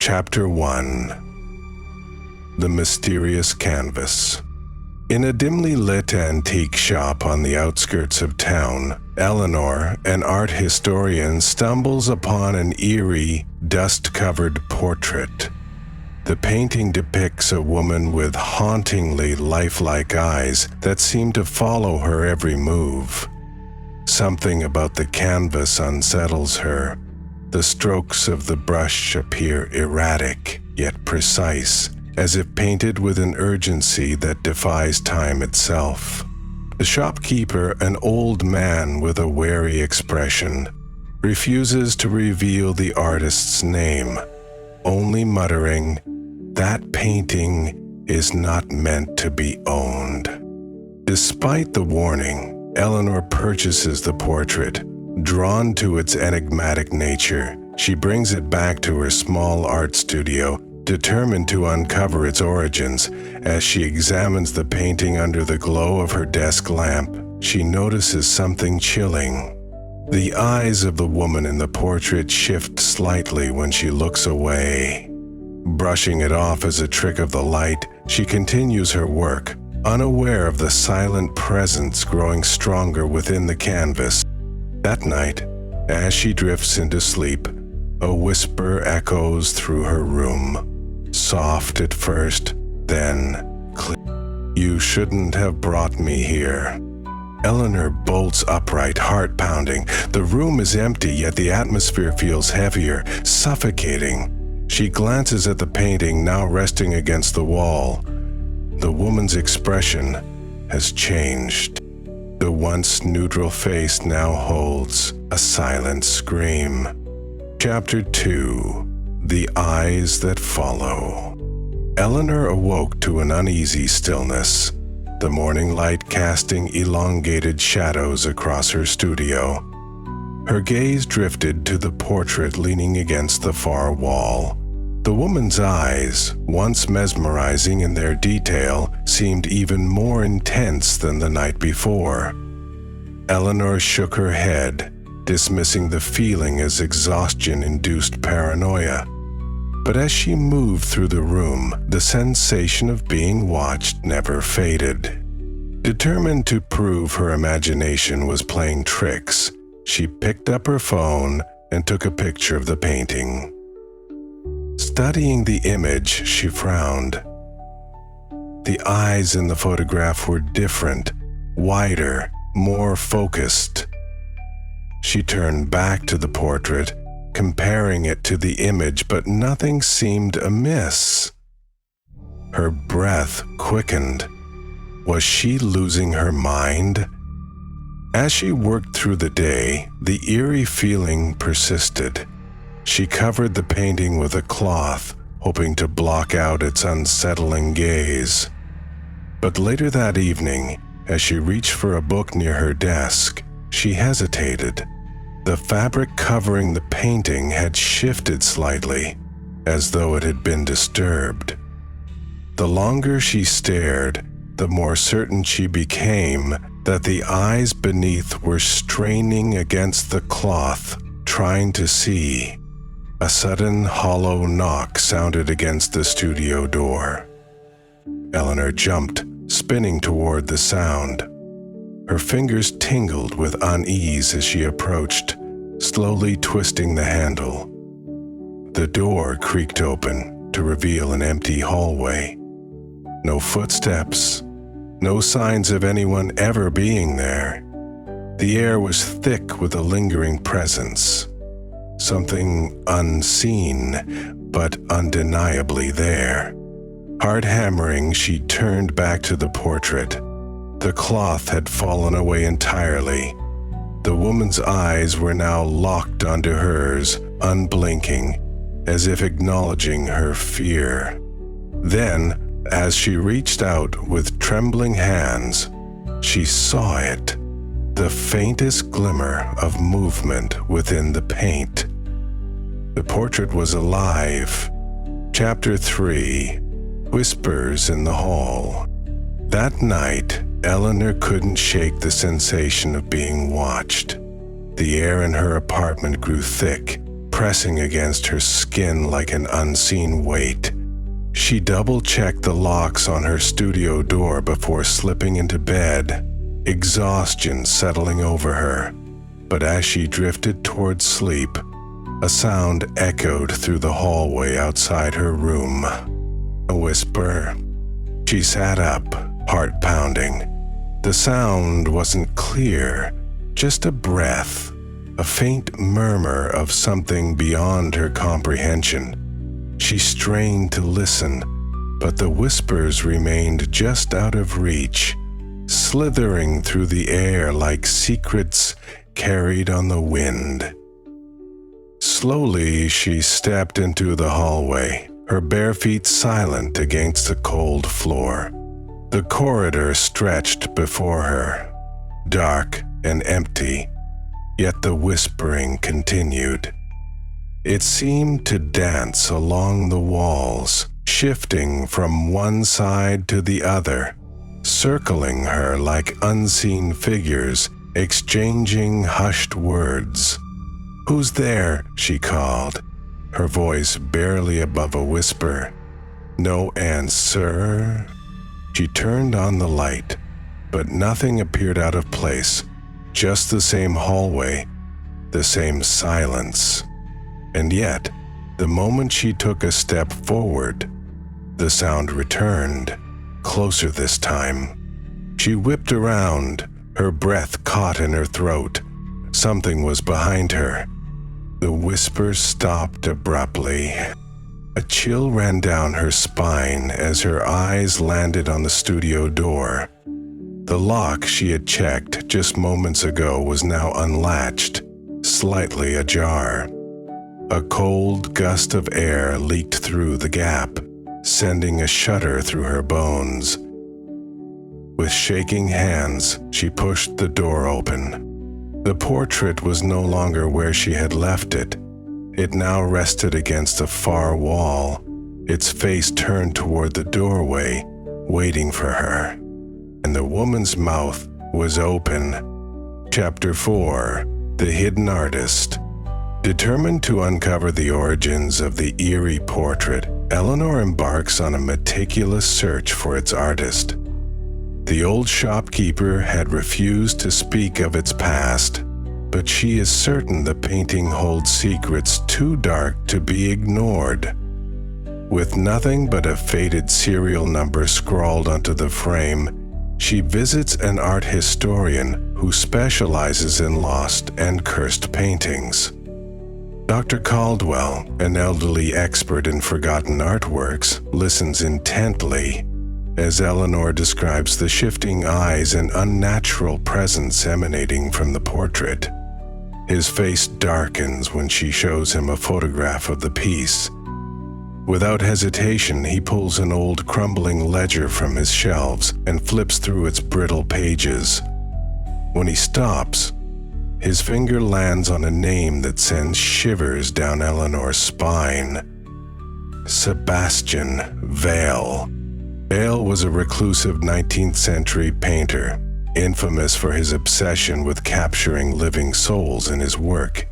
Chapter 1. The Mysterious Canvas. In a dimly lit antique shop on the outskirts of town, Eleanor, an art historian, stumbles upon an eerie, dust-covered portrait. The painting depicts a woman with hauntingly lifelike eyes that seem to follow her every move. Something about the canvas unsettles her. The strokes of the brush appear erratic, yet precise, as if painted with an urgency that defies time itself. The shopkeeper, an old man with a wary expression, refuses to reveal the artist's name, only muttering, "That painting is not meant to be owned." Despite the warning, Eleanor purchases the portrait. Drawn to its enigmatic nature, she brings it back to her small art studio, determined to uncover its origins. As she examines the painting under the glow of her desk lamp, she notices something chilling. The eyes of the woman in the portrait shift slightly when she looks away. Brushing it off as a trick of the light, she continues her work, unaware of the silent presence growing stronger within the canvas. That night, as she drifts into sleep, a whisper echoes through her room. Soft at first, then clear. "You shouldn't have brought me here." Eleanor bolts upright, heart pounding. The room is empty, yet the atmosphere feels heavier, suffocating. She glances at the painting, now resting against the wall. The woman's expression has changed. The once neutral face now holds a silent scream. Chapter 2. The Eyes That Follow. Eleanor awoke to an uneasy stillness, the morning light casting elongated shadows across her studio. Her gaze drifted to the portrait leaning against the far wall. The woman's eyes, once mesmerizing in their detail, seemed even more intense than the night before. Eleanor shook her head, dismissing the feeling as exhaustion-induced paranoia. But as she moved through the room, the sensation of being watched never faded. Determined to prove her imagination was playing tricks, she picked up her phone and took a picture of the painting. Studying the image, she frowned. The eyes in the photograph were different, wider, more focused. She turned back to the portrait, comparing it to the image, but nothing seemed amiss. Her breath quickened. Was she losing her mind? As she worked through the day, the eerie feeling persisted. She covered the painting with a cloth, hoping to block out its unsettling gaze. But later that evening, as she reached for a book near her desk, she hesitated. The fabric covering the painting had shifted slightly, as though it had been disturbed. The longer she stared, the more certain she became that the eyes beneath were straining against the cloth, trying to see. A sudden hollow knock sounded against the studio door. Eleanor jumped, spinning toward the sound. Her fingers tingled with unease as she approached, slowly twisting the handle. The door creaked open to reveal an empty hallway. No footsteps, no signs of anyone ever being there. The air was thick with a lingering presence. Something unseen, but undeniably there. Hard hammering, she turned back to the portrait. The cloth had fallen away entirely. The woman's eyes were now locked onto hers, unblinking, as if acknowledging her fear. Then, as she reached out with trembling hands, she saw it. The faintest glimmer of movement within the paint. The portrait was alive. Chapter 3. Whispers in the Hall. That night, Eleanor couldn't shake the sensation of being watched. The air in her apartment grew thick, pressing against her skin like an unseen weight. She double-checked the locks on her studio door before slipping into bed, exhaustion settling over her. But as she drifted towards sleep, a sound echoed through the hallway outside her room. A whisper. She sat up, heart pounding. The sound wasn't clear, just a breath, a faint murmur of something beyond her comprehension. She strained to listen, but the whispers remained just out of reach, slithering through the air like secrets carried on the wind. Slowly, she stepped into the hallway, her bare feet silent against the cold floor. The corridor stretched before her, dark and empty, yet the whispering continued. It seemed to dance along the walls, shifting from one side to the other, circling her like unseen figures, exchanging hushed words. "Who's there?" she called, her voice barely above a whisper. No answer. She turned on the light, but nothing appeared out of place, just the same hallway, the same silence. And yet, the moment she took a step forward, the sound returned, closer this time. She whipped around, her breath caught in her throat. Something was behind her. The whisper stopped abruptly. A chill ran down her spine as her eyes landed on the studio door. The lock she had checked just moments ago was now unlatched, slightly ajar. A cold gust of air leaked through the gap, sending a shudder through her bones. With shaking hands, she pushed the door open. The portrait was no longer where she had left it. It now rested against a far wall, its face turned toward the doorway, waiting for her. And the woman's mouth was open. Chapter 4: The Hidden Artist. Determined to uncover the origins of the eerie portrait, Eleanor embarks on a meticulous search for its artist. The old shopkeeper had refused to speak of its past, but she is certain the painting holds secrets too dark to be ignored. With nothing but a faded serial number scrawled onto the frame, she visits an art historian who specializes in lost and cursed paintings. Dr. Caldwell, an elderly expert in forgotten artworks, listens intently as Eleanor describes the shifting eyes and unnatural presence emanating from the portrait. His face darkens when she shows him a photograph of the piece. Without hesitation, he pulls an old crumbling ledger from his shelves and flips through its brittle pages. When he stops, his finger lands on a name that sends shivers down Eleanor's spine. Sebastian Vale. Vale was a reclusive 19th century painter, infamous for his obsession with capturing living souls in his work.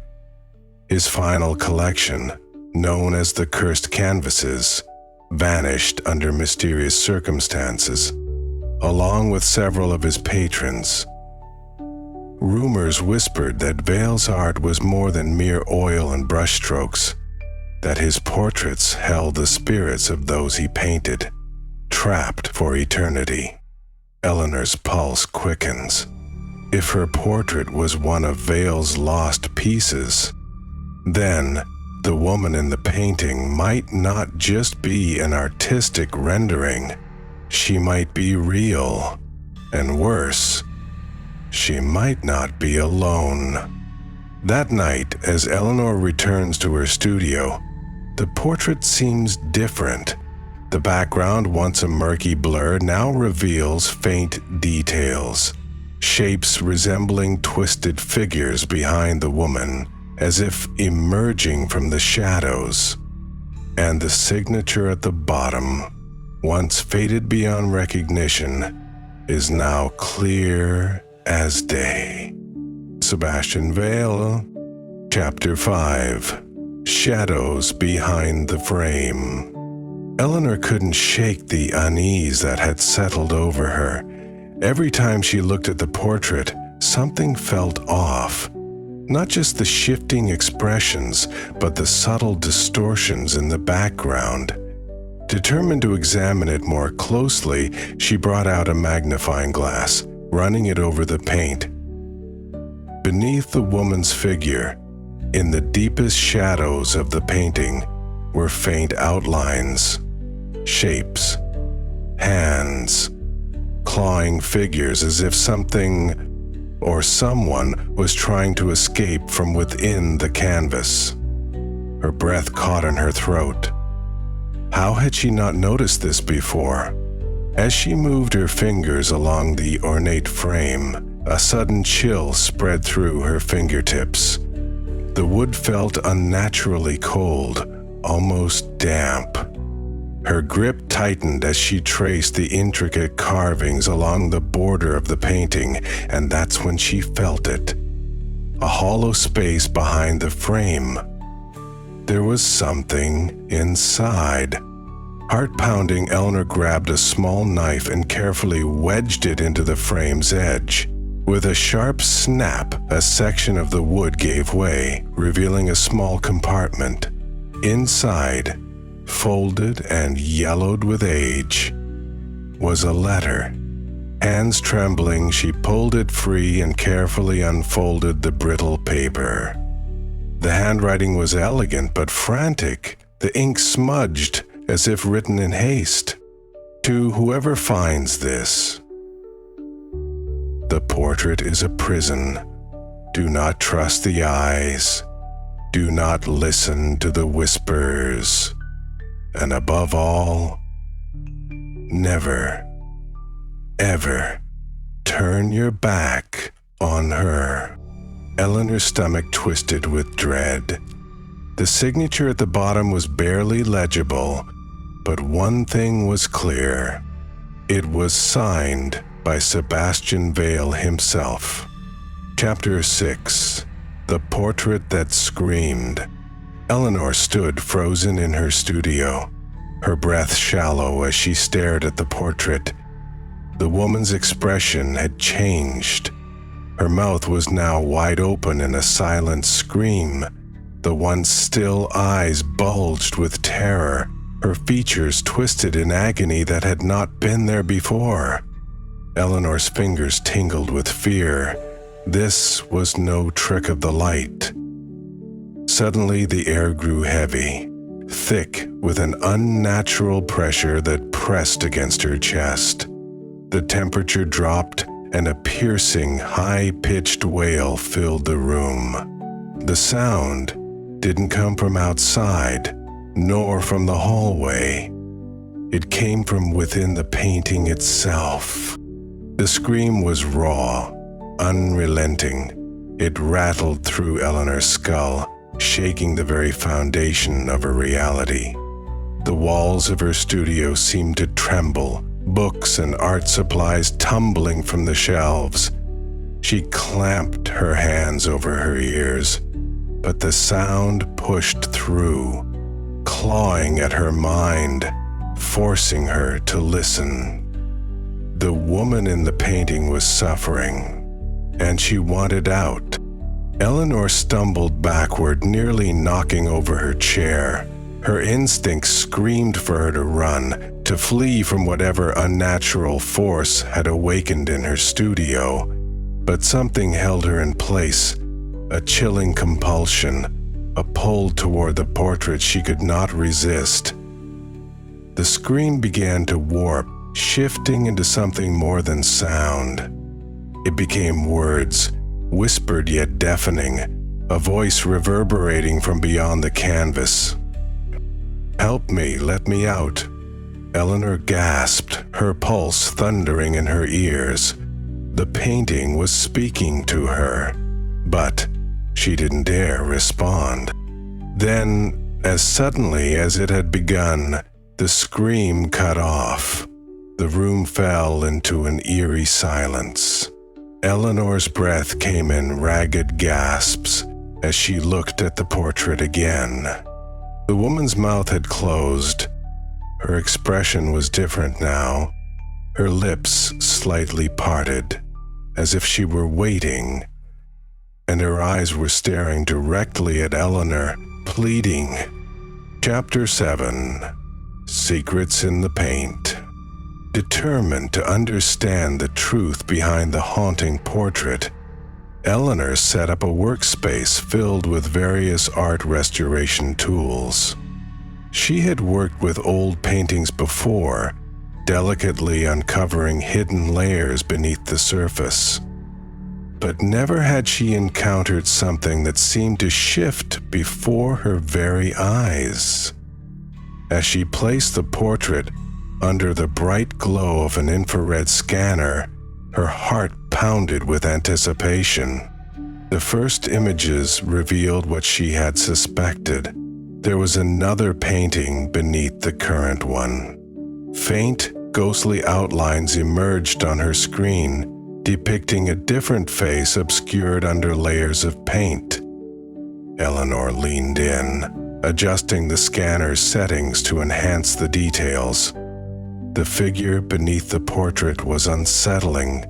His final collection, known as the Cursed Canvases, vanished under mysterious circumstances, along with several of his patrons. Rumors whispered that Vale's art was more than mere oil and brushstrokes, that his portraits held the spirits of those he painted, trapped for eternity. Eleanor's pulse quickens. If her portrait was one of Vale's lost pieces, then the woman in the painting might not just be an artistic rendering. She might be real, and worse, she might not be alone. That night, as Eleanor returns to her studio, the portrait seems different. The background, once a murky blur, now reveals faint details, shapes resembling twisted figures behind the woman, as if emerging from the shadows. And the signature at the bottom, once faded beyond recognition, is now clear as day. Sebastian Vale, Chapter 5. shadows behind the frame. Eleanor couldn't shake the unease that had settled over her. Every time she looked at the portrait, something felt off. Not just the shifting expressions, but the subtle distortions in the background. Determined to examine it more closely, she brought out a magnifying glass, running it over the paint. Beneath the woman's figure, in the deepest shadows of the painting, were faint outlines, shapes, hands, clawing figures as if something or someone was trying to escape from within the canvas. Her breath caught in her throat. How had she not noticed this before? As she moved her fingers along the ornate frame, a sudden chill spread through her fingertips. The wood felt unnaturally cold, almost damp. Her grip tightened as she traced the intricate carvings along the border of the painting, and that's when she felt it. A hollow space behind the frame. There was something inside. Heart-pounding, Eleanor grabbed a small knife and carefully wedged it into the frame's edge. With a sharp snap, a section of the wood gave way, revealing a small compartment. Inside, folded and yellowed with age, was a letter. Hands trembling, she pulled it free and carefully unfolded the brittle paper. The handwriting was elegant but frantic, the ink smudged as if written in haste. To whoever finds this, the portrait is a prison. Do not trust the eyes. Do not listen to the whispers. And above all, never, ever turn your back on her. Eleanor's stomach twisted with dread. The signature at the bottom was barely legible, but one thing was clear. It was signed by Sebastian Vale himself. Chapter 6. The Portrait That Screamed. Eleanor stood frozen in her studio, her breath shallow as she stared at the portrait. The woman's expression had changed. Her mouth was now wide open in a silent scream. The once still eyes bulged with terror, her features twisted in agony that had not been there before. Eleanor's fingers tingled with fear. This was no trick of the light. Suddenly, the air grew heavy, thick with an unnatural pressure that pressed against her chest. The temperature dropped, and a piercing, high-pitched wail filled the room. The sound didn't come from outside, nor from the hallway. It came from within the painting itself. The scream was raw, unrelenting. It rattled through Eleanor's skull, shaking the very foundation of her reality. The walls of her studio seemed to tremble, books and art supplies tumbling from the shelves. She clamped her hands over her ears, but the sound pushed through, clawing at her mind, forcing her to listen. The woman in the painting was suffering, and she wanted out. Eleanor stumbled backward, nearly knocking over her chair. Her instincts screamed for her to run, to flee from whatever unnatural force had awakened in her studio. But something held her in place, a chilling compulsion, a pull toward the portrait she could not resist. The screen began to warp, shifting into something more than sound. It became words, whispered yet deafening, a voice reverberating from beyond the canvas. "Help me, let me out." Eleanor gasped, her pulse thundering in her ears. The painting was speaking to her, but she didn't dare respond. Then, as suddenly as it had begun, the scream cut off. The room fell into an eerie silence. Eleanor's breath came in ragged gasps, as she looked at the portrait again. The woman's mouth had closed. Her expression was different now, her lips slightly parted, as if she were waiting, and her eyes were staring directly at Eleanor, pleading. Chapter 7. Secrets in the Paint. Determined to understand the truth behind the haunting portrait, Eleanor set up a workspace filled with various art restoration tools. She had worked with old paintings before, delicately uncovering hidden layers beneath the surface. But never had she encountered something that seemed to shift before her very eyes. As she placed the portrait under the bright glow of an infrared scanner, her heart pounded with anticipation. The first images revealed what she had suspected. There was another painting beneath the current one. Faint, ghostly outlines emerged on her screen, depicting a different face obscured under layers of paint. Eleanor leaned in, adjusting the scanner's settings to enhance the details. The figure beneath the portrait was unsettling,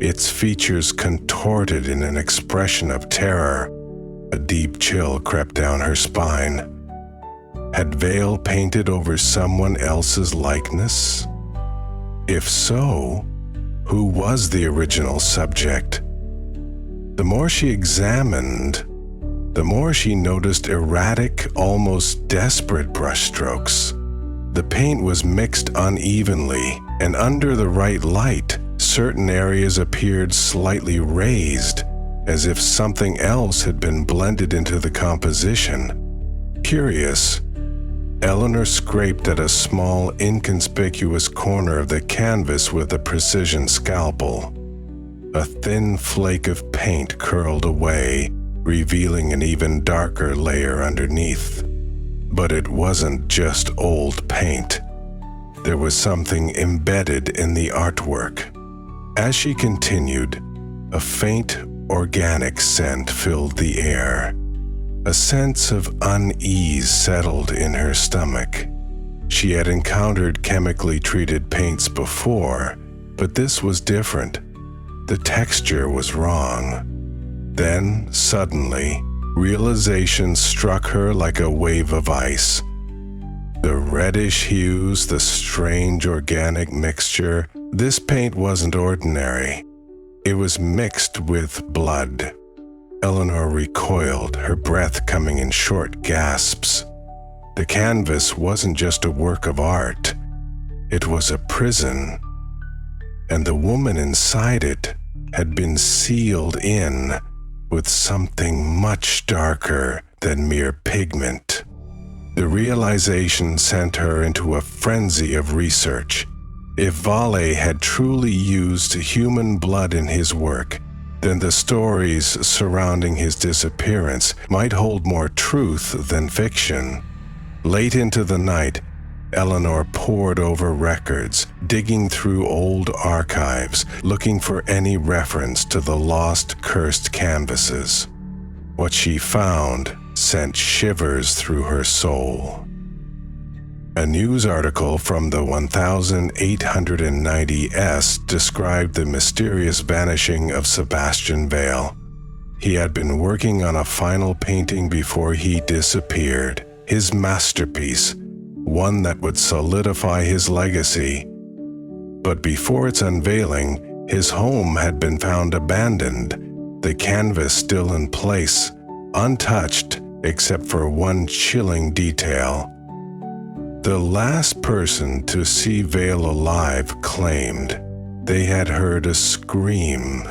its features contorted in an expression of terror. A deep chill crept down her spine. Had Vale painted over someone else's likeness? If so, who was the original subject? The more she examined, the more she noticed erratic, almost desperate brushstrokes. The paint was mixed unevenly, and under the right light, certain areas appeared slightly raised, as if something else had been blended into the composition. Curious, Eleanor scraped at a small, inconspicuous corner of the canvas with a precision scalpel. A thin flake of paint curled away, revealing an even darker layer underneath. But it wasn't just old paint. There was something embedded in the artwork. As she continued, a faint, organic scent filled the air. A sense of unease settled in her stomach. She had encountered chemically treated paints before, but this was different. The texture was wrong. Then, suddenly, realization struck her like a wave of ice. The reddish hues, the strange organic mixture. This paint wasn't ordinary. It was mixed with blood. Eleanor recoiled, her breath coming in short gasps. The canvas wasn't just a work of art. It was a prison. And the woman inside it had been sealed in with something much darker than mere pigment. The realization sent her into a frenzy of research. If Vale had truly used human blood in his work, then the stories surrounding his disappearance might hold more truth than fiction. Late into the night, Eleanor pored over records, digging through old archives, looking for any reference to the lost, cursed canvases. What she found sent shivers through her soul. A news article from the 1890s described the mysterious vanishing of Sebastian Vale. He had been working on a final painting before he disappeared, his masterpiece, one that would solidify his legacy. But before its unveiling, his home had been found abandoned, the canvas still in place, untouched except for one chilling detail. The last person to see Vale alive claimed they had heard a scream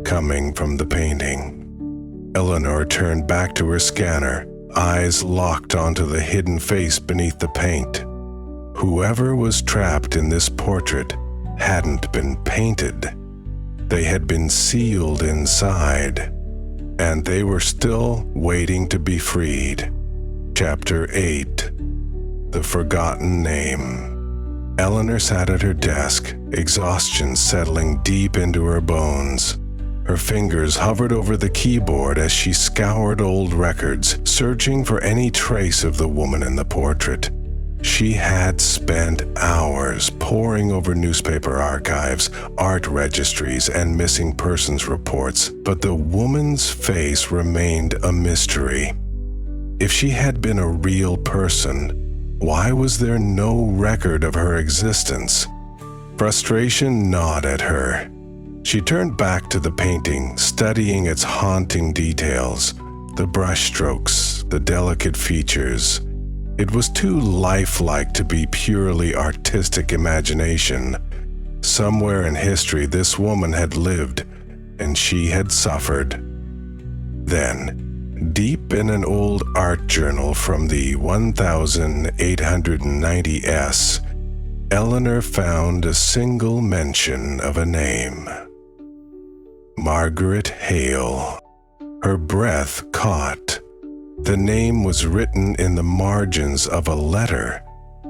coming from the painting. Eleanor turned back to her scanner, eyes locked onto the hidden face beneath the paint. Whoever was trapped in this portrait hadn't been painted. They had been sealed inside, and they were still waiting to be freed. Chapter 8. The Forgotten Name. Eleanor sat at her desk, exhaustion settling deep into her bones. Her fingers hovered over the keyboard as she scoured old records, searching for any trace of the woman in the portrait. She had spent hours poring over newspaper archives, art registries, and missing persons reports, but the woman's face remained a mystery. If she had been a real person, why was there no record of her existence? Frustration gnawed at her. She turned back to the painting, studying its haunting details, the brushstrokes, the delicate features. It was too lifelike to be purely artistic imagination. Somewhere in history, this woman had lived, and she had suffered. Then, deep in an old art journal from the 1890s, Eleanor found a single mention of a name. Margaret Hale. Her breath caught. The name was written in the margins of a letter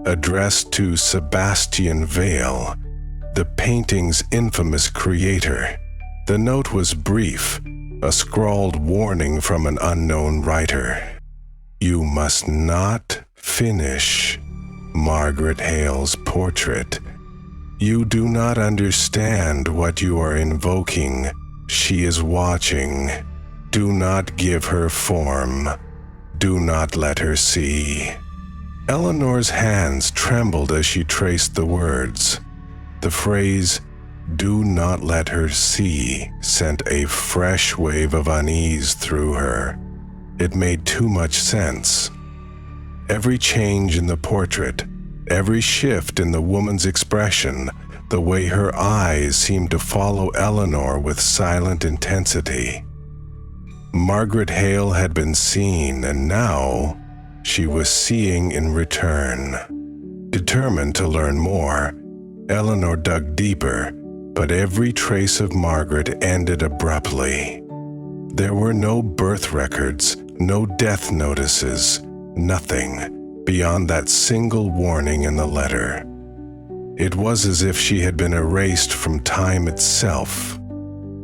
addressed to Sebastian Vale, the painting's infamous creator. The note was brief, a scrawled warning from an unknown writer. "You must not finish Margaret Hale's portrait. You do not understand what you are invoking. She is watching. Do not give her form. Do not let her see." Eleanor's hands trembled as she traced the words. The phrase, "do not let her see," sent a fresh wave of unease through her. It made too much sense. Every change in the portrait, every shift in the woman's expression, the way her eyes seemed to follow Eleanor with silent intensity. Margaret Hale had been seen, and now she was seeing in return. Determined to learn more, Eleanor dug deeper, but every trace of Margaret ended abruptly. There were no birth records, no death notices, nothing beyond that single warning in the letter. It was as if she had been erased from time itself.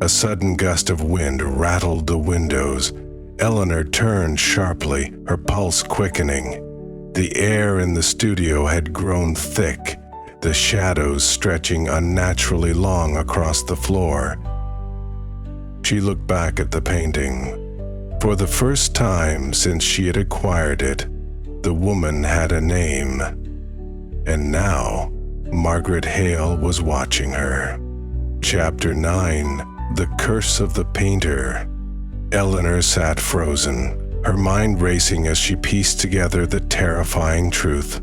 A sudden gust of wind rattled the windows. Eleanor turned sharply, her pulse quickening. The air in the studio had grown thick, the shadows stretching unnaturally long across the floor. She looked back at the painting. For the first time since she had acquired it, the woman had a name. And now, Margaret Hale was watching her. Chapter 9. The Curse of the Painter. Eleanor sat frozen, her mind racing as she pieced together the terrifying truth.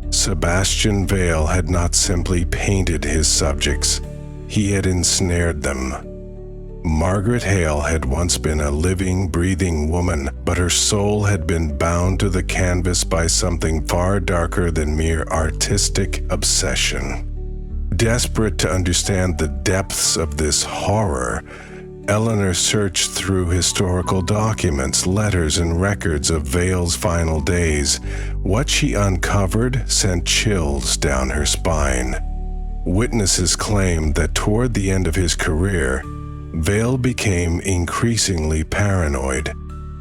Sebastian Vale had not simply painted his subjects, he had ensnared them. Margaret Hale had once been a living, breathing woman, but her soul had been bound to the canvas by something far darker than mere artistic obsession. Desperate to understand the depths of this horror, Eleanor searched through historical documents, letters, and records of Vale's final days. What she uncovered sent chills down her spine. Witnesses claimed that toward the end of his career, Vale became increasingly paranoid.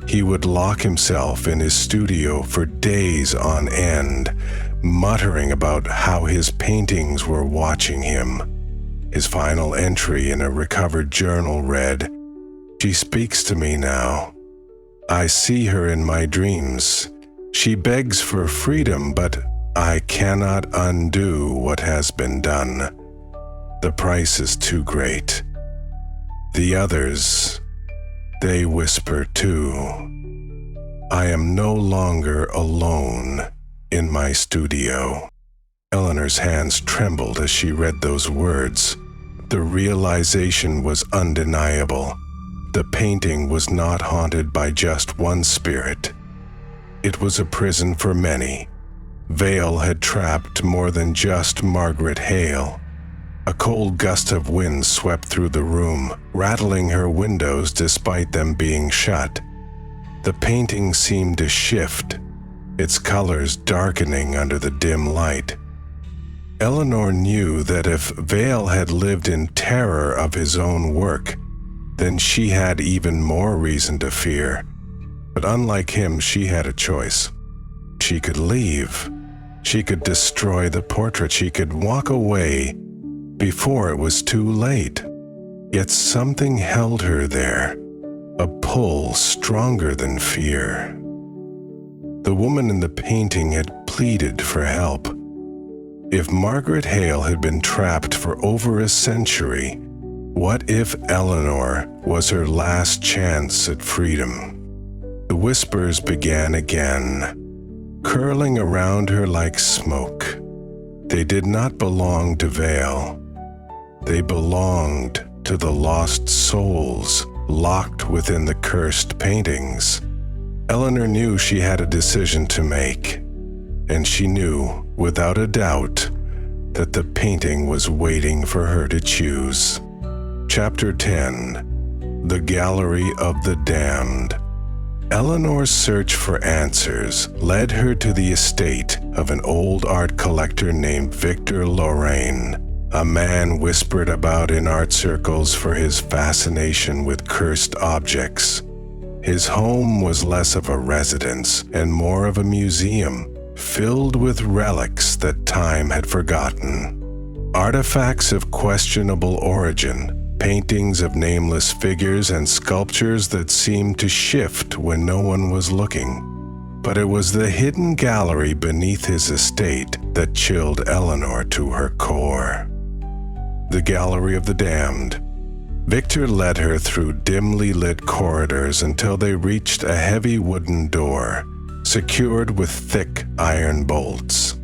He would lock himself in his studio for days on end, muttering about how his paintings were watching him. His final entry in a recovered journal read, "She speaks to me now. I see her in my dreams. She begs for freedom, but I cannot undo what has been done. The price is too great." The others, they whisper too. "I am no longer alone in my studio." Eleanor's hands trembled as she read those words. The realization was undeniable. The painting was not haunted by just one spirit. It was a prison for many. Vale had trapped more than just Margaret Hale. A cold gust of wind swept through the room, rattling her windows despite them being shut. The painting seemed to shift, its colors darkening under the dim light. Eleanor knew that if Vale had lived in terror of his own work, then she had even more reason to fear. But unlike him, she had a choice. She could leave. She could destroy the portrait. She could walk away before it was too late. Yet something held her there, a pull stronger than fear. The woman in the painting had pleaded for help. If Margaret Hale had been trapped for over a century, what if Eleanor was her last chance at freedom? The whispers began again, curling around her like smoke. They did not belong to Vale. They belonged to the lost souls locked within the cursed paintings. Eleanor knew she had a decision to make, and she knew, without a doubt, that the painting was waiting for her to choose. Chapter 10: The Gallery of the Damned. Eleanor's search for answers led her to the estate of an old art collector named Victor Lorraine, a man whispered about in art circles for his fascination with cursed objects. His home was less of a residence and more of a museum, filled with relics that time had forgotten. Artifacts of questionable origin, paintings of nameless figures, and sculptures that seemed to shift when no one was looking. But it was the hidden gallery beneath his estate that chilled Eleanor to her core. The Gallery of the Damned. Victor led her through dimly lit corridors until they reached a heavy wooden door, secured with thick iron bolts.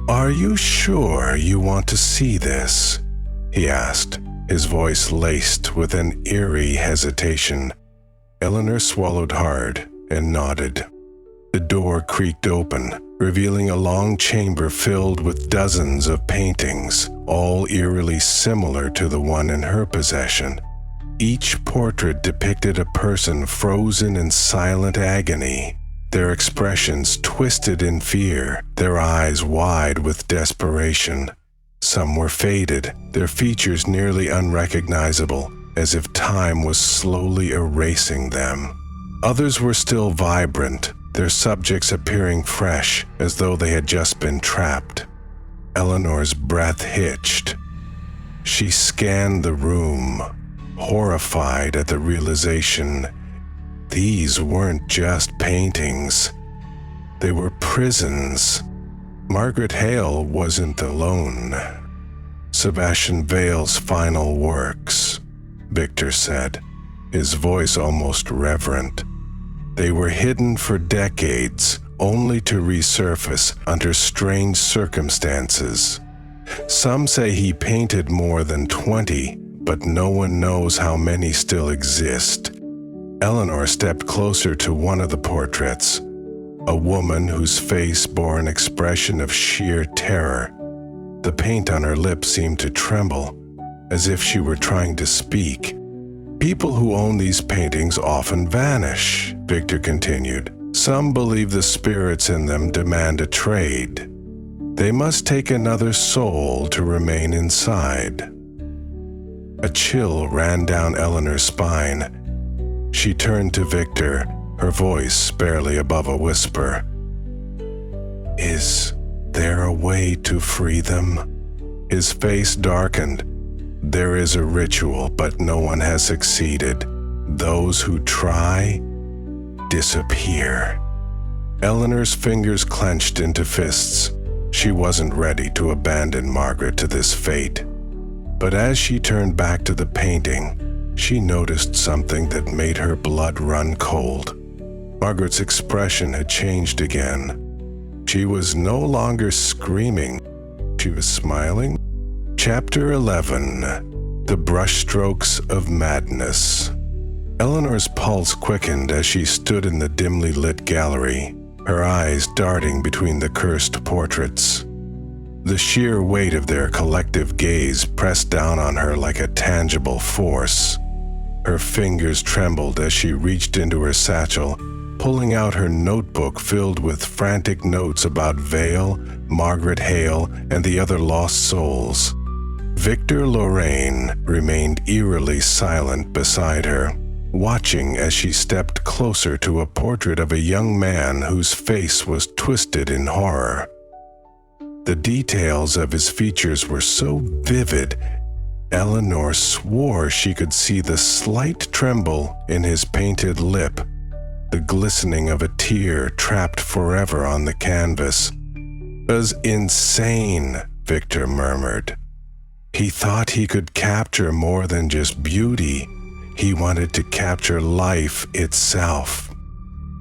"Are you sure you want to see this?" he asked, his voice laced with an eerie hesitation. Eleanor swallowed hard and nodded. The door creaked open, revealing a long chamber filled with dozens of paintings, all eerily similar to the one in her possession. Each portrait depicted a person frozen in silent agony, their expressions twisted in fear, their eyes wide with desperation. Some were faded, their features nearly unrecognizable, as if time was slowly erasing them. Others were still vibrant, their subjects appearing fresh, as though they had just been trapped. Eleanor's breath hitched. She scanned the room, horrified at the realization these weren't just paintings. They were prisons. Margaret Hale wasn't alone. Sebastian Vale's final works, Victor said, his voice almost reverent. They were hidden for decades, only to resurface under strange circumstances. Some say he painted more than 20, but no one knows how many still exist. Eleanor stepped closer to one of the portraits, a woman whose face bore an expression of sheer terror. The paint on her lips seemed to tremble, as if she were trying to speak. "People who own these paintings often vanish," Victor continued. "Some believe the spirits in them demand a trade. They must take another soul to remain inside." A chill ran down Eleanor's spine. She turned to Victor, her voice barely above a whisper. "Is there a way to free them?" His face darkened. "There is a ritual, but no one has succeeded. Those who try disappear." Eleanor's fingers clenched into fists. She wasn't ready to abandon Margaret to this fate. But as she turned back to the painting, she noticed something that made her blood run cold. Margaret's expression had changed again. She was no longer screaming. She was smiling. Chapter 11: The Brushstrokes of Madness. Eleanor's pulse quickened as she stood in the dimly lit gallery, her eyes darting between the cursed portraits. The sheer weight of their collective gaze pressed down on her like a tangible force. Her fingers trembled as she reached into her satchel, pulling out her notebook filled with frantic notes about Vale, Margaret Hale, and the other lost souls. Victor Lorraine remained eerily silent beside her, watching as she stepped closer to a portrait of a young man whose face was twisted in horror. The details of his features were so vivid, Eleanor swore she could see the slight tremble in his painted lip, the glistening of a tear trapped forever on the canvas. "It was insane," Victor murmured. He thought he could capture more than just beauty. He wanted to capture life itself.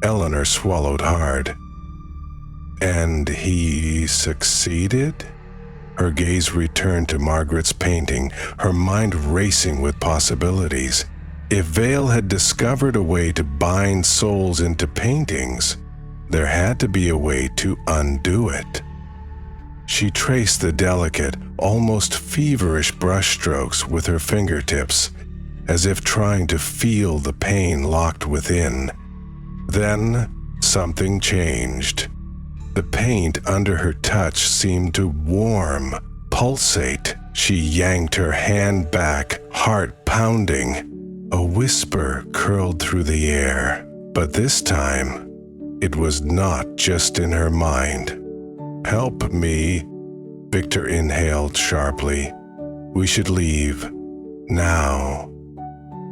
Eleanor swallowed hard. "And he succeeded?" Her gaze returned to Margaret's painting, her mind racing with possibilities. If Vale had discovered a way to bind souls into paintings, there had to be a way to undo it. She traced the delicate, almost feverish brushstrokes with her fingertips, as if trying to feel the pain locked within. Then, something changed. The paint under her touch seemed to warm, pulsate. She yanked her hand back, heart pounding. A whisper curled through the air, but this time, it was not just in her mind. "Help me," Victor inhaled sharply. "We should leave. Now."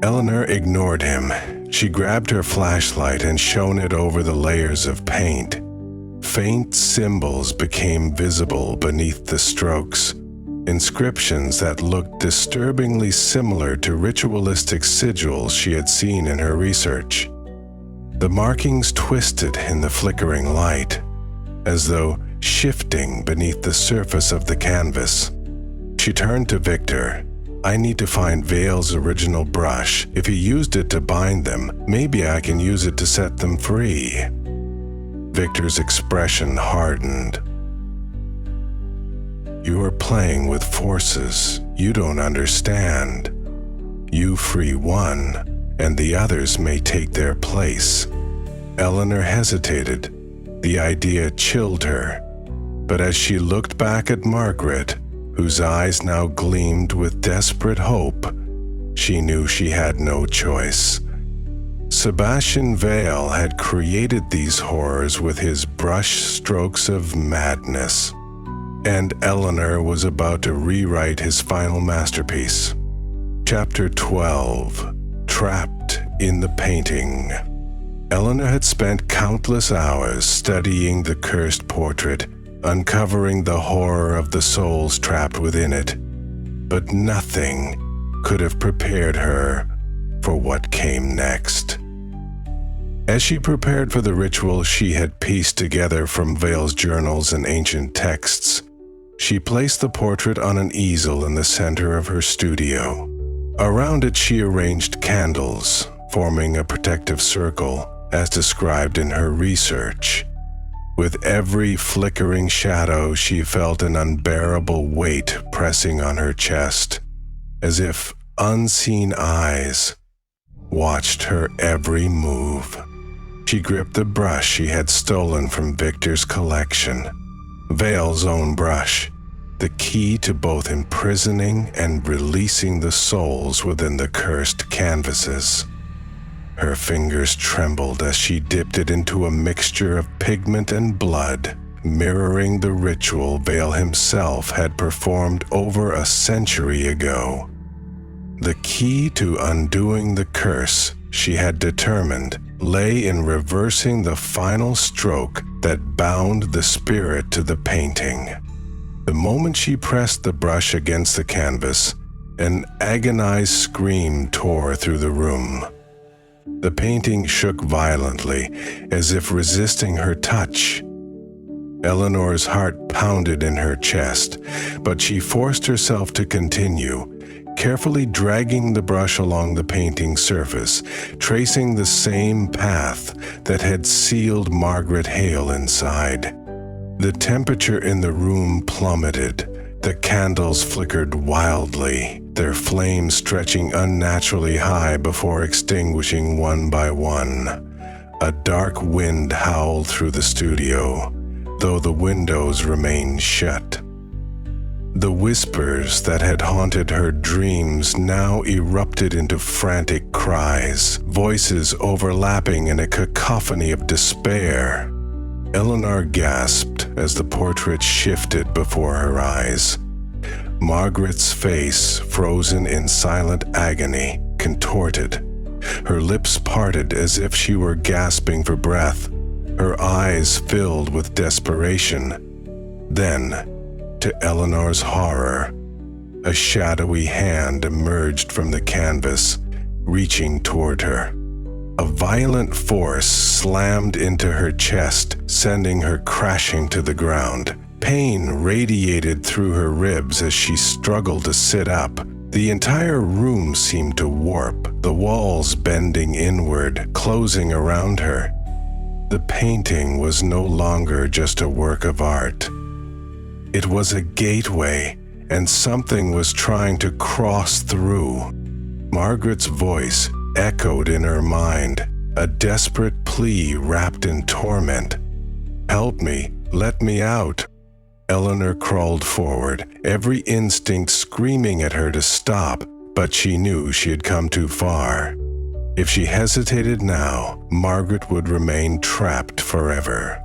Eleanor ignored him. She grabbed her flashlight and shone it over the layers of paint. Faint symbols became visible beneath the strokes, inscriptions that looked disturbingly similar to ritualistic sigils she had seen in her research. The markings twisted in the flickering light, as though shifting beneath the surface of the canvas. She turned to Victor. "I need to find Vale's original brush. If he used it to bind them, maybe I can use it to set them free." Victor's expression hardened. "You are playing with forces you don't understand. You free one, and the others may take their place." Eleanor hesitated. The idea chilled her. But as she looked back at Margaret, whose eyes now gleamed with desperate hope, she knew she had no choice. Sebastian Vale had created these horrors with his brush strokes of madness, and Eleanor was about to rewrite his final masterpiece. Chapter 12. Trapped in the Painting. Eleanor had spent countless hours studying the cursed portrait, uncovering the horror of the souls trapped within it, but nothing could have prepared her for what came next. As she prepared for the ritual she had pieced together from Vale's journals and ancient texts, she placed the portrait on an easel in the center of her studio. Around it she arranged candles, forming a protective circle, as described in her research. With every flickering shadow, she felt an unbearable weight pressing on her chest, as if unseen eyes watched her every move. She gripped the brush she had stolen from Victor's collection, Vale's own brush, the key to both imprisoning and releasing the souls within the cursed canvases. Her fingers trembled as she dipped it into a mixture of pigment and blood, mirroring the ritual Vale himself had performed over a century ago. The key to undoing the curse, she had determined, lay in reversing the final stroke that bound the spirit to the painting. The moment she pressed the brush against the canvas, an agonized scream tore through the room. The painting shook violently, as if resisting her touch. Eleanor's heart pounded in her chest, but she forced herself to continue, carefully dragging the brush along the painting's surface, tracing the same path that had sealed Margaret Hale inside. The temperature in the room plummeted. The candles flickered wildly, their flames stretching unnaturally high before extinguishing one by one. A dark wind howled through the studio, though the windows remained shut. The whispers that had haunted her dreams now erupted into frantic cries, voices overlapping in a cacophony of despair. Eleanor gasped as the portrait shifted before her eyes. Margaret's face, frozen in silent agony, contorted. Her lips parted as if she were gasping for breath, her eyes filled with desperation. Then, to Eleanor's horror, a shadowy hand emerged from the canvas, reaching toward her. A violent force slammed into her chest, sending her crashing to the ground. Pain radiated through her ribs as she struggled to sit up. The entire room seemed to warp, the walls bending inward, closing around her. The painting was no longer just a work of art. It was a gateway, and something was trying to cross through. Margaret's voice echoed in her mind, a desperate plea wrapped in torment. "Help me, let me out." Eleanor crawled forward, every instinct screaming at her to stop, but she knew she had come too far. If she hesitated now, Margaret would remain trapped forever.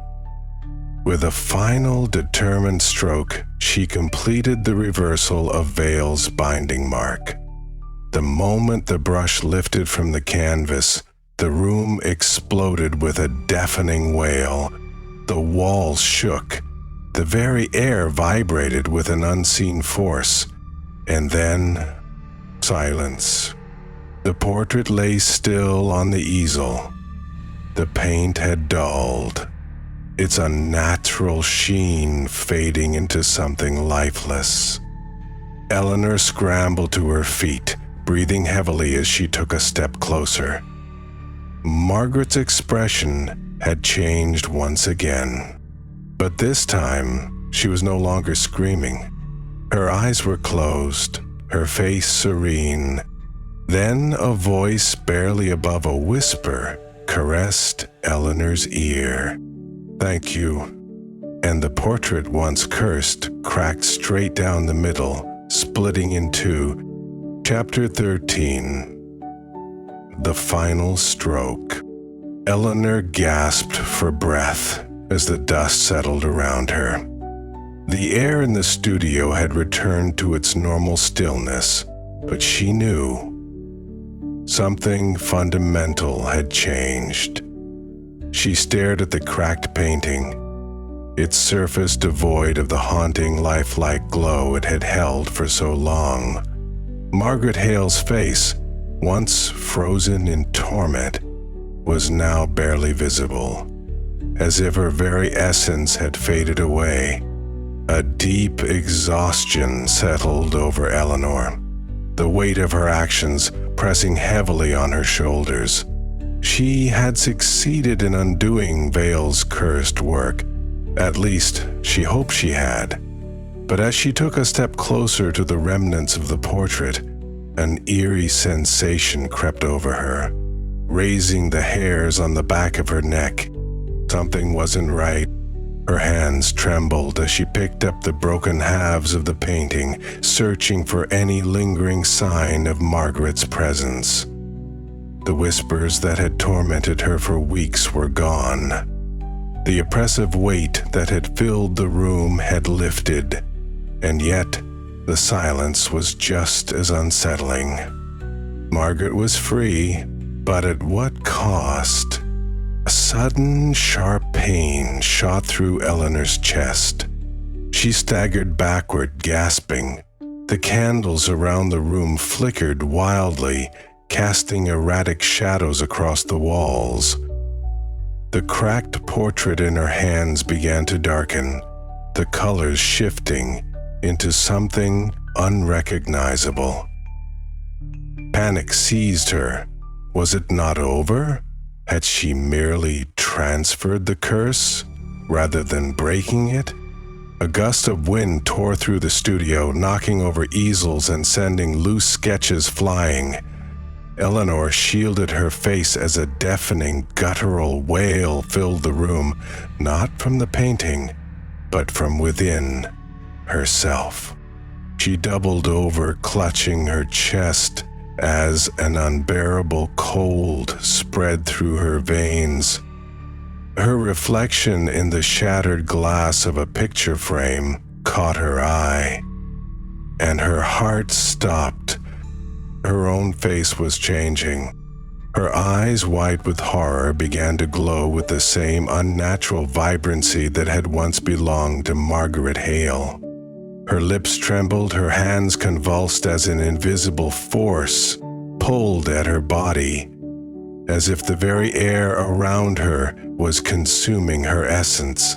With a final determined stroke, she completed the reversal of Vale's binding mark. The moment the brush lifted from the canvas, the room exploded with a deafening wail. The walls shook. The very air vibrated with an unseen force. And then, silence. The portrait lay still on the easel. The paint had dulled, its unnatural sheen fading into something lifeless. Eleanor scrambled to her feet, breathing heavily as she took a step closer. Margaret's expression had changed once again. But this time, she was no longer screaming. Her eyes were closed, her face serene. Then a voice barely above a whisper caressed Eleanor's ear. "Thank you." And the portrait, once cursed, cracked straight down the middle, splitting in two. Chapter 13. The Final Stroke. Eleanor gasped for breath as the dust settled around her. The air in the studio had returned to its normal stillness, but she knew something fundamental had changed. She stared at the cracked painting, its surface devoid of the haunting, lifelike glow it had held for so long. Margaret Hale's face, once frozen in torment, was now barely visible, as if her very essence had faded away. A deep exhaustion settled over Eleanor, the weight of her actions pressing heavily on her shoulders. She had succeeded in undoing Vale's cursed work. At least, she hoped she had. But as she took a step closer to the remnants of the portrait, an eerie sensation crept over her, raising the hairs on the back of her neck. Something wasn't right. Her hands trembled as she picked up the broken halves of the painting, searching for any lingering sign of Margaret's presence. The whispers that had tormented her for weeks were gone. The oppressive weight that had filled the room had lifted, and yet the silence was just as unsettling. Margaret was free, but at what cost? A sudden, sharp pain shot through Eleanor's chest. She staggered backward, gasping. The candles around the room flickered wildly, casting erratic shadows across the walls. The cracked portrait in her hands began to darken, the colors shifting into something unrecognizable. Panic seized her. Was it not over? Had she merely transferred the curse, rather than breaking it? A gust of wind tore through the studio, knocking over easels and sending loose sketches flying. Eleanor shielded her face as a deafening, guttural wail filled the room, not from the painting, but from within herself. She doubled over, clutching her chest as an unbearable cold spread through her veins. Her reflection in the shattered glass of a picture frame caught her eye, and her heart stopped. Her own face was changing. Her eyes, white with horror, began to glow with the same unnatural vibrancy that had once belonged to Margaret Hale. Her lips trembled, her hands convulsed as an invisible force pulled at her body, as if the very air around her was consuming her essence.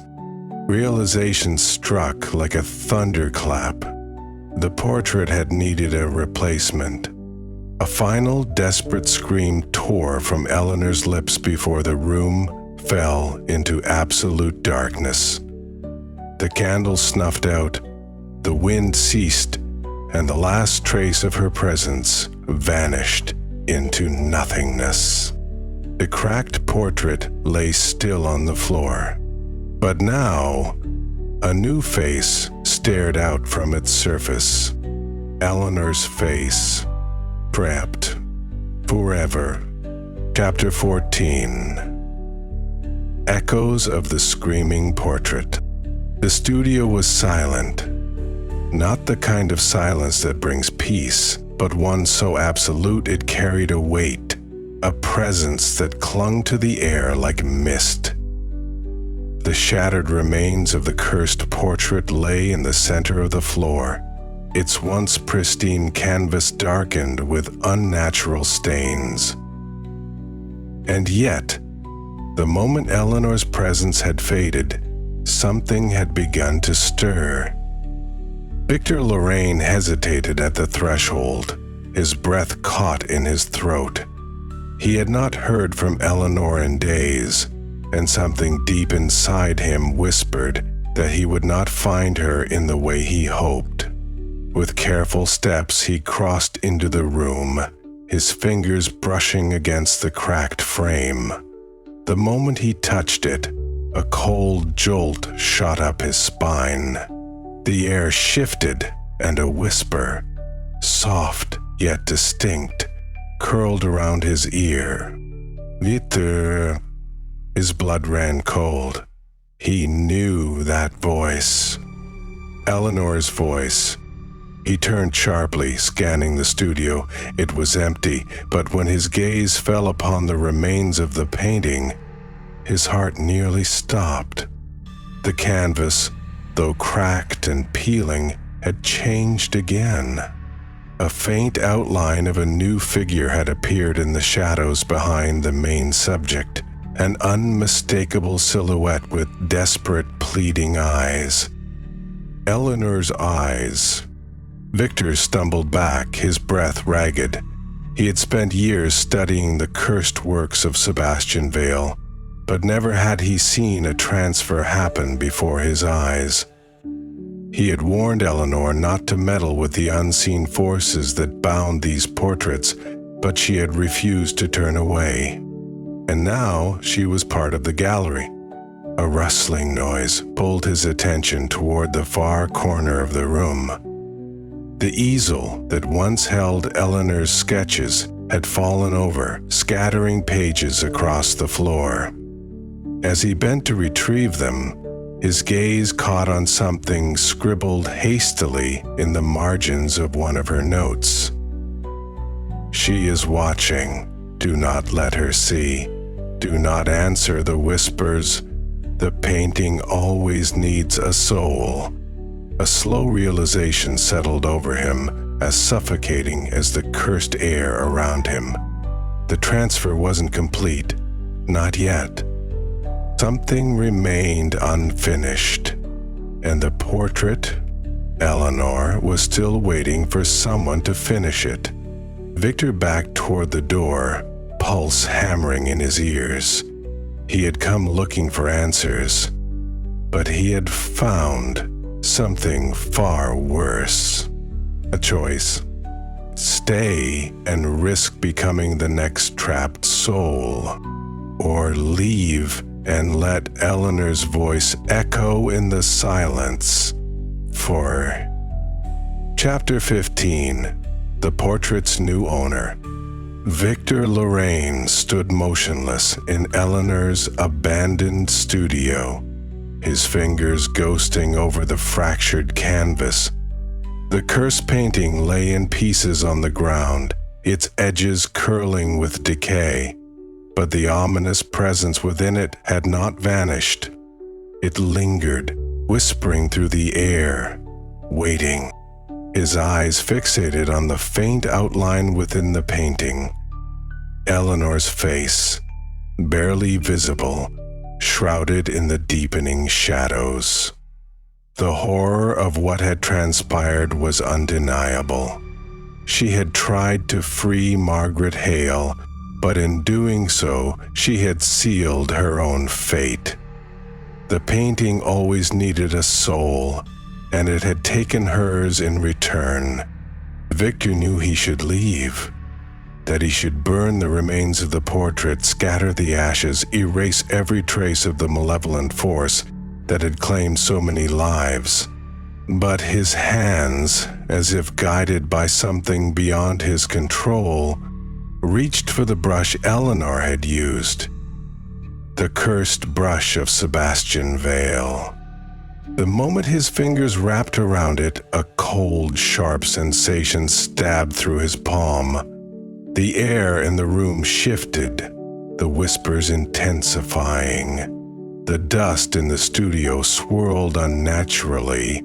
Realization struck like a thunderclap. The portrait had needed a replacement. A final desperate scream tore from Eleanor's lips before the room fell into absolute darkness. The candle snuffed out, the wind ceased, and the last trace of her presence vanished into nothingness. The cracked portrait lay still on the floor, but now a new face stared out from its surface. Eleanor's face, trapped forever. Chapter 14. Echoes of the Screaming Portrait. The studio was silent. Not the kind of silence that brings peace, but one so absolute it carried a weight, a presence that clung to the air like mist. The shattered remains of the cursed portrait lay in the center of the floor, its once pristine canvas darkened with unnatural stains. And yet, the moment Eleanor's presence had faded, something had begun to stir. Victor Lorraine hesitated at the threshold, his breath caught in his throat. He had not heard from Eleanor in days, and something deep inside him whispered that he would not find her in the way he hoped. With careful steps, he crossed into the room, his fingers brushing against the cracked frame. The moment he touched it, a cold jolt shot up his spine. The air shifted, and a whisper, soft yet distinct, curled around his ear. Victor. His blood ran cold. He knew that voice. Eleanor's voice. He turned sharply, scanning the studio. It was empty, but when his gaze fell upon the remains of the painting, his heart nearly stopped. The canvas, though cracked and peeling, had changed again. A faint outline of a new figure had appeared in the shadows behind the main subject, an unmistakable silhouette with desperate, pleading eyes. Eleanor's eyes. Victor stumbled back, his breath ragged. He had spent years studying the cursed works of Sebastian Vale, but never had he seen a transfer happen before his eyes. He had warned Eleanor not to meddle with the unseen forces that bound these portraits, but she had refused to turn away. And now she was part of the gallery. A rustling noise pulled his attention toward the far corner of the room. The easel that once held Eleanor's sketches had fallen over, scattering pages across the floor. As he bent to retrieve them, his gaze caught on something scribbled hastily in the margins of one of her notes. She is watching. Do not let her see. Do not answer the whispers. The painting always needs a soul. A slow realization settled over him, as suffocating as the cursed air around him. The transfer wasn't complete. Not yet. Something remained unfinished, and the portrait, Eleanor, was still waiting for someone to finish it. Victor backed toward the door, pulse hammering in his ears. He had come looking for answers, but he had found something far worse. A choice. Stay and risk becoming the next trapped soul, or leave and let Eleanor's voice echo in the silence for Chapter 15. The Portrait's New Owner. Victor Lorraine stood motionless in Eleanor's abandoned studio, his fingers ghosting over the fractured canvas. The cursed painting lay in pieces on the ground, its edges curling with decay, but the ominous presence within it had not vanished. It lingered, whispering through the air, waiting, his eyes fixated on the faint outline within the painting. Eleanor's face, barely visible, shrouded in the deepening shadows. The horror of what had transpired was undeniable. She had tried to free Margaret Hale, but in doing so, she had sealed her own fate. The painting always needed a soul, and it had taken hers in return. Victor knew he should leave, that he should burn the remains of the portrait, scatter the ashes, erase every trace of the malevolent force that had claimed so many lives. But his hands, as if guided by something beyond his control, reached for the brush Eleanor had used, the cursed brush of Sebastian Vale. The moment his fingers wrapped around it, a cold, sharp sensation stabbed through his palm. The air in the room shifted, the whispers intensifying. The dust in the studio swirled unnaturally,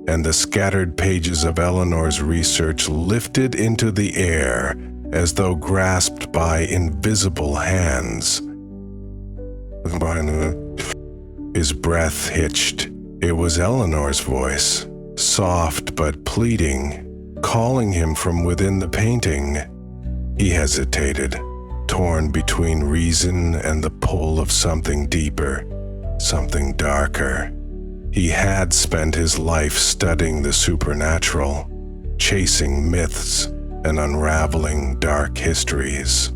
and the scattered pages of Eleanor's research lifted into the air as though grasped by invisible hands. His breath hitched. It was Eleanor's voice, soft but pleading, calling him from within the painting. He hesitated, torn between reason and the pull of something deeper, something darker. He had spent his life studying the supernatural, chasing myths and unraveling dark histories.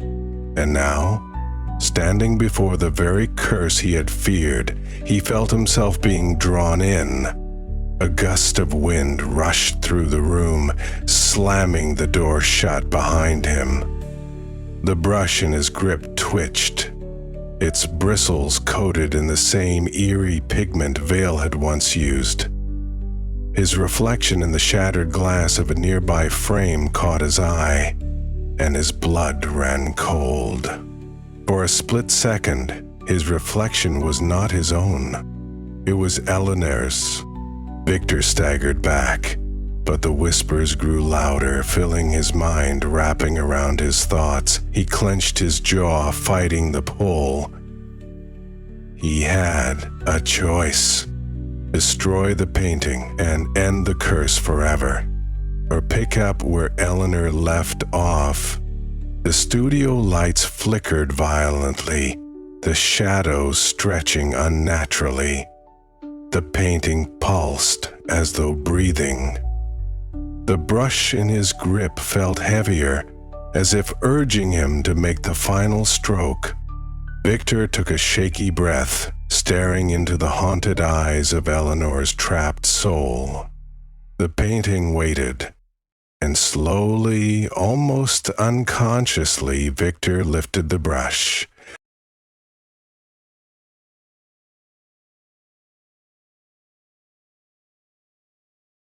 And now, standing before the very curse he had feared, he felt himself being drawn in. A gust of wind rushed through the room, slamming the door shut behind him. The brush in his grip twitched, its bristles coated in the same eerie pigment Vale had once used. His reflection in the shattered glass of a nearby frame caught his eye, and his blood ran cold. For a split second, his reflection was not his own. It was Eleanor's. Victor staggered back, but the whispers grew louder, filling his mind, wrapping around his thoughts. He clenched his jaw, fighting the pull. He had a choice: destroy the painting and end the curse forever, or pick up where Eleanor left off. The studio lights flickered violently, the shadows stretching unnaturally. The painting pulsed as though breathing. The brush in his grip felt heavier, as if urging him to make the final stroke. Victor took a shaky breath, staring into the haunted eyes of Eleanor's trapped soul. The painting waited, and slowly, almost unconsciously, Victor lifted the brush.